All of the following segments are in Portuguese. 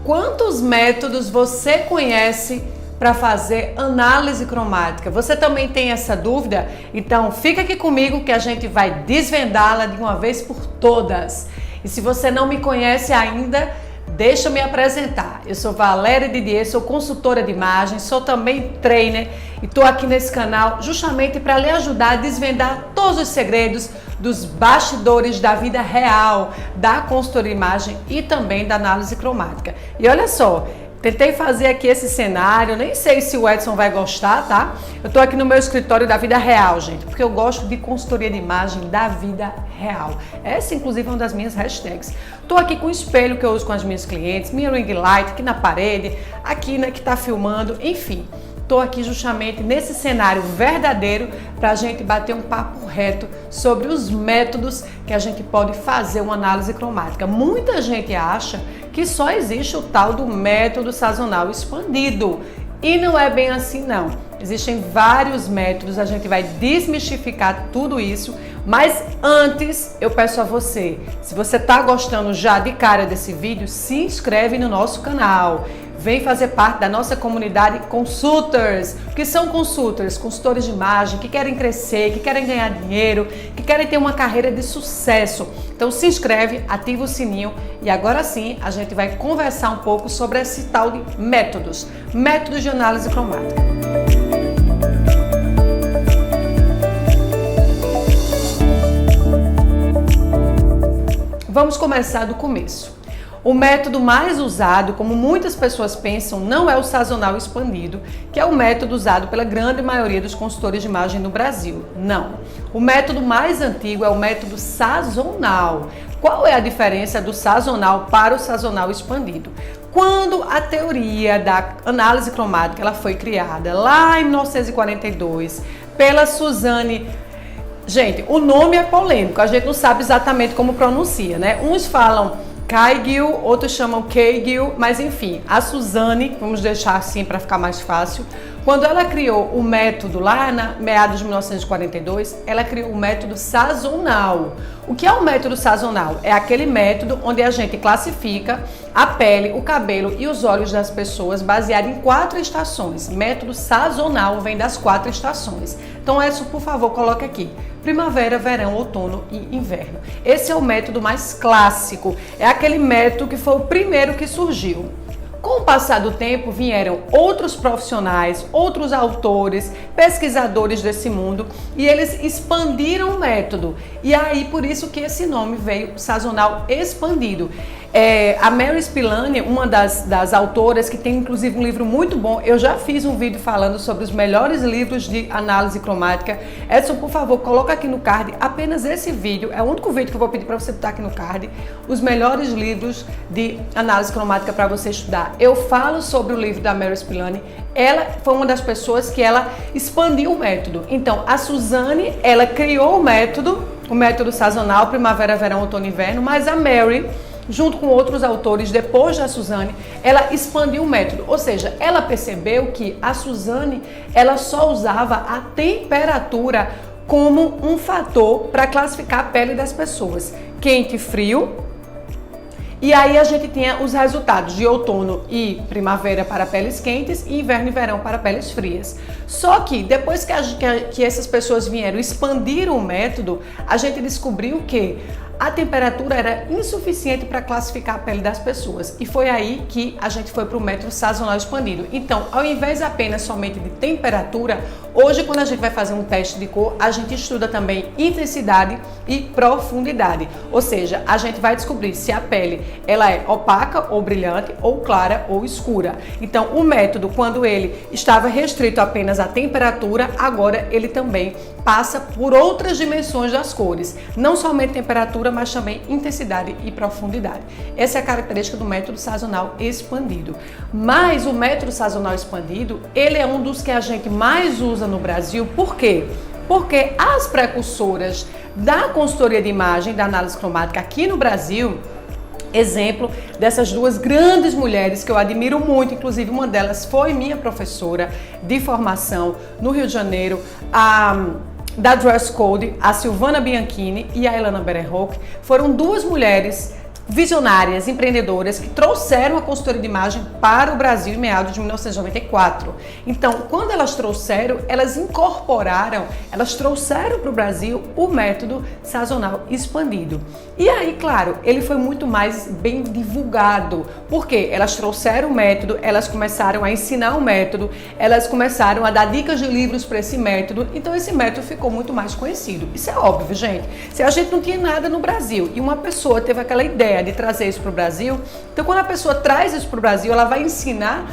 quantos métodos você conhece para fazer análise cromática? Você também tem essa dúvida? Então fica aqui comigo que a gente vai desvendá-la de uma vez por todas. E se você não me conhece ainda, deixa eu me apresentar. Eu sou Valéria Didier, sou consultora de imagem, sou também trainer e estou aqui nesse canal justamente para lhe ajudar a desvendar todos os segredos dos bastidores da vida real, da consultoria de imagem e também da análise cromática. E olha só, tentei fazer aqui esse cenário, nem sei se o Edson vai gostar, tá? Eu tô aqui no meu escritório da vida real, gente, porque eu gosto de consultoria de imagem da vida real. Essa, inclusive, é uma das minhas hashtags. Tô aqui com o espelho que eu uso com as minhas clientes, minha ring light aqui na parede, aqui, né, que tá filmando, enfim. Estou aqui justamente nesse cenário verdadeiro para a gente bater um papo reto sobre os métodos que a gente pode fazer uma análise cromática. Muita gente acha que só existe o tal do método sazonal expandido e não é bem assim não. Existem vários métodos, a gente vai desmistificar tudo isso, mas antes eu peço a você, se você está gostando já de cara desse vídeo, se inscreve no nosso canal. Vem fazer parte da nossa comunidade Consultors. O que são Consultors? Consultores de imagem que querem crescer, que querem ganhar dinheiro, que querem ter uma carreira de sucesso. Então se inscreve, ativa o sininho e agora sim a gente vai conversar um pouco sobre esse tal de métodos. Métodos de análise cromática. Vamos começar do começo. O método mais usado, como muitas pessoas pensam, não é o sazonal expandido, que é o método usado pela grande maioria dos consultores de imagem no Brasil. Não. O método mais antigo é o método sazonal. Qual é a diferença do sazonal para o sazonal expandido? Quando a teoria da análise cromática ela foi criada lá em 1942 pela Suzanne. Gente, o nome é polêmico, a gente não sabe exatamente como pronuncia, né? Uns falam Keighil, outros chamam Keighil, mas enfim, a Suzanne, vamos deixar assim para ficar mais fácil, quando ela criou o método lá na meados de 1942, ela criou o método sazonal. O que é o método sazonal? É aquele método onde a gente classifica a pele, o cabelo e os olhos das pessoas baseado em 4 estações. Método sazonal vem das 4 estações. Então, isso, por favor, coloque aqui. Primavera, verão, outono e inverno. Esse é o método mais clássico. É aquele método que foi o primeiro que surgiu. Com o passar do tempo, vieram outros profissionais, outros autores, pesquisadores desse mundo e eles expandiram o método. E aí, por isso que esse nome veio sazonal expandido. A Mary Spillane, uma das autoras, que tem inclusive um livro muito bom, eu já fiz um vídeo falando sobre os melhores livros de análise cromática. Edson, por favor, coloca aqui no card apenas esse vídeo, é o único vídeo que eu vou pedir para você botar aqui no card, os melhores livros de análise cromática para você estudar. Eu falo sobre o livro da Mary Spillane, ela foi uma das pessoas que ela expandiu o método. Então, a Suzanne, ela criou o método sazonal, primavera, verão, outono e inverno, mas a Mary, junto com outros autores, depois da Suzanne, ela expandiu o método. Ou seja, ela percebeu que a Suzanne, ela só usava a temperatura como um fator para classificar a pele das pessoas. Quente e frio. E aí a gente tinha os resultados de outono e primavera para peles quentes e inverno e verão para peles frias. Só que depois que essas pessoas vieram expandir o método, a gente descobriu que a temperatura era insuficiente para classificar a pele das pessoas e foi aí que a gente foi para o método sazonal expandido. Então, ao invés apenas somente de temperatura, hoje quando a gente vai fazer um teste de cor, a gente estuda também intensidade e profundidade. Ou seja, a gente vai descobrir se a pele ela é opaca ou brilhante, ou clara ou escura. Então, o método, quando ele estava restrito apenas à temperatura, agora ele também passa por outras dimensões das cores, não somente temperatura, mas também intensidade e profundidade. Essa é a característica do método sazonal expandido. Mas o método sazonal expandido, ele é um dos que a gente mais usa no Brasil. Por quê? Porque as precursoras da consultoria de imagem, da análise cromática aqui no Brasil, exemplo dessas duas grandes mulheres que eu admiro muito, inclusive uma delas foi minha professora de formação no Rio de Janeiro, da Dress Code, a Silvana Bianchini e a Elana Berenhoek, foram duas mulheres visionárias, empreendedoras que trouxeram a consultoria de imagem para o Brasil em meados de 1994. Então, quando elas trouxeram, elas incorporaram, elas trouxeram para o Brasil o método sazonal expandido. E aí, claro, ele foi muito mais bem divulgado, porque elas trouxeram o método, elas começaram a ensinar o método, elas começaram a dar dicas de livros para esse método, então esse método ficou muito mais conhecido. Isso é óbvio, gente. Se a gente não tinha nada no Brasil e uma pessoa teve aquela ideia de trazer isso para o Brasil, então quando a pessoa traz isso para o Brasil, ela vai ensinar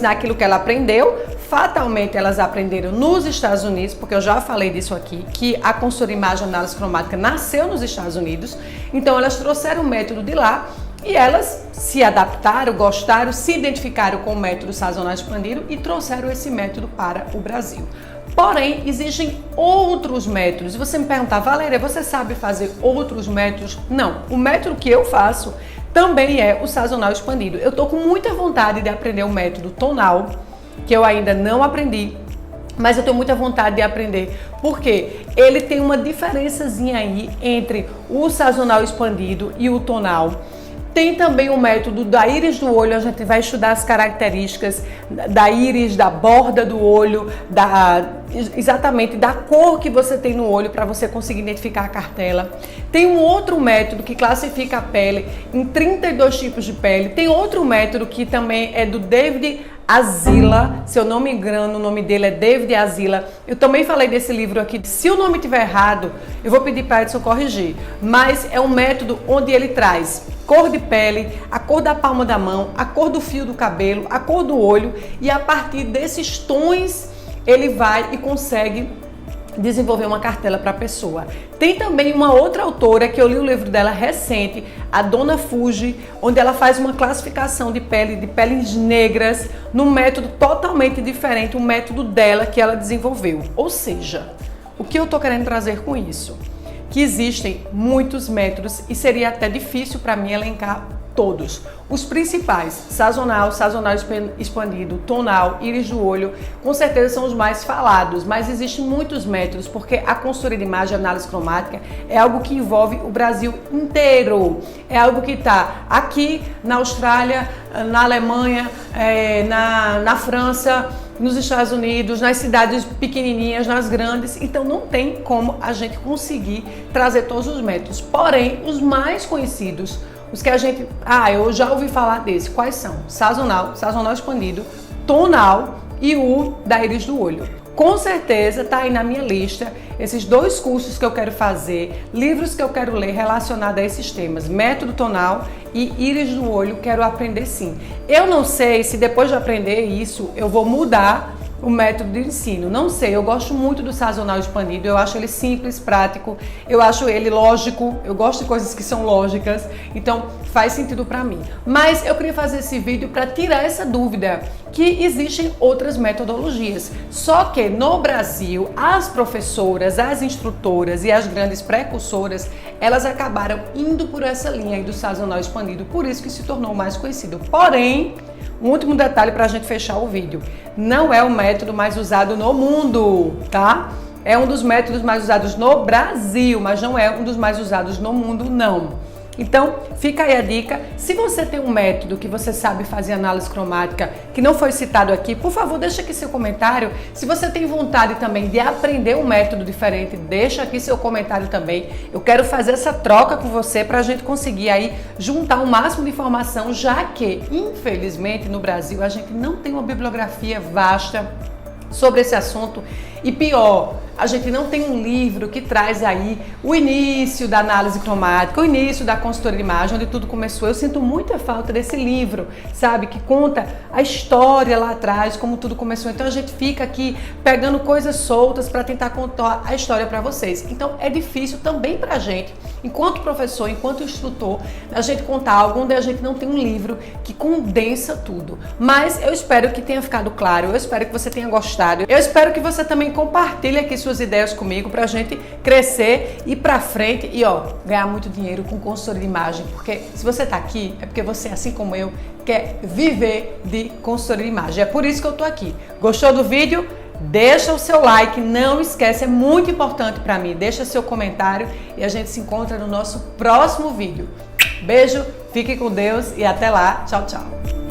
aquilo que ela aprendeu. Fatalmente elas aprenderam nos Estados Unidos, porque eu já falei disso aqui, que a consultoria de imagem análise cromática nasceu nos Estados Unidos, então elas trouxeram o método de lá e elas se adaptaram, gostaram, se identificaram com o método sazonal expandido e trouxeram esse método para o Brasil. Porém, existem outros métodos. Se você me perguntar, Valéria, você sabe fazer outros métodos? Não. O método que eu faço também é o sazonal expandido. Eu estou com muita vontade de aprender o método tonal, que eu ainda não aprendi, mas eu tenho muita vontade de aprender, porque ele tem uma diferençazinha aí entre o sazonal expandido e o tonal. Tem também o método da íris do olho, a gente vai estudar as características da íris, da borda do olho, exatamente da cor que você tem no olho para você conseguir identificar a cartela. Tem um outro método que classifica a pele em 32 tipos de pele. Tem outro método que também é do David Azila, se eu não me engano, o nome dele é David Azila. Eu também falei desse livro aqui. Se o nome estiver errado, eu vou pedir para Edson corrigir. Mas é um método onde ele traz cor de pele, a cor da palma da mão, a cor do fio do cabelo, a cor do olho, e a partir desses tons ele vai e consegue desenvolver uma cartela para a pessoa. Tem também uma outra autora que eu li o livro dela recente, a Dona Fuji, onde ela faz uma classificação de peles negras, num método totalmente diferente, um método dela que ela desenvolveu. Ou seja, o que eu tô querendo trazer com isso? Que existem muitos métodos e seria até difícil para mim elencar todos. Os principais, sazonal expandido, tonal, íris do olho, com certeza são os mais falados, mas existem muitos métodos, porque a consultoria de imagem e análise cromática é algo que envolve o Brasil inteiro. É algo que está aqui na Austrália, na Alemanha, na França, nos Estados Unidos, nas cidades pequenininhas, nas grandes, então não tem como a gente conseguir trazer todos os métodos. Porém, os mais conhecidos, os que a gente, eu já ouvi falar desse, quais são? Sazonal expandido, tonal e o da íris do olho. Com certeza está aí na minha lista esses dois cursos que eu quero fazer, livros que eu quero ler relacionados a esses temas, método tonal e íris do olho, quero aprender sim. Eu não sei se depois de aprender isso eu vou mudar o método de ensino, não sei, eu gosto muito do sazonal expandido, eu acho ele simples, prático, eu acho ele lógico, eu gosto de coisas que são lógicas, então faz sentido para mim. Mas eu queria fazer esse vídeo para tirar essa dúvida, que existem outras metodologias, só que no Brasil, as professoras, as instrutoras e as grandes precursoras, elas acabaram indo por essa linha aí do sazonal expandido, por isso que se tornou mais conhecido. Porém, um último detalhe para a gente fechar o vídeo. Não é o método mais usado no mundo, tá? É um dos métodos mais usados no Brasil, mas não é um dos mais usados no mundo, não. Então, fica aí a dica. Se você tem um método que você sabe fazer análise cromática, que não foi citado aqui, por favor, deixa aqui seu comentário. Se você tem vontade também de aprender um método diferente, deixa aqui seu comentário também. Eu quero fazer essa troca com você para a gente conseguir aí juntar o máximo de informação, já que, infelizmente, no Brasil, a gente não tem uma bibliografia vasta sobre esse assunto e pior, a gente não tem um livro que traz aí o início da análise cromática, o início da consultoria de imagem, onde tudo começou. Eu sinto muita falta desse livro, sabe? Que conta a história lá atrás, como tudo começou. Então a gente fica aqui pegando coisas soltas para tentar contar a história para vocês. Então é difícil também para a gente, enquanto professor, enquanto instrutor, a gente contar algo onde a gente não tem um livro que condensa tudo. Mas eu espero que tenha ficado claro, eu espero que você tenha gostado, eu espero que você também compartilhe aqui suas ideias comigo pra gente crescer e pra frente e ganhar muito dinheiro com consultoria de imagem, porque se você tá aqui é porque você, assim como eu, quer viver de consultoria de imagem. É por isso que eu tô aqui. Gostou do vídeo? Deixa o seu like, não esquece, é muito importante pra mim. Deixa seu comentário e a gente se encontra no nosso próximo vídeo. Beijo, fique com Deus e até lá. Tchau, tchau.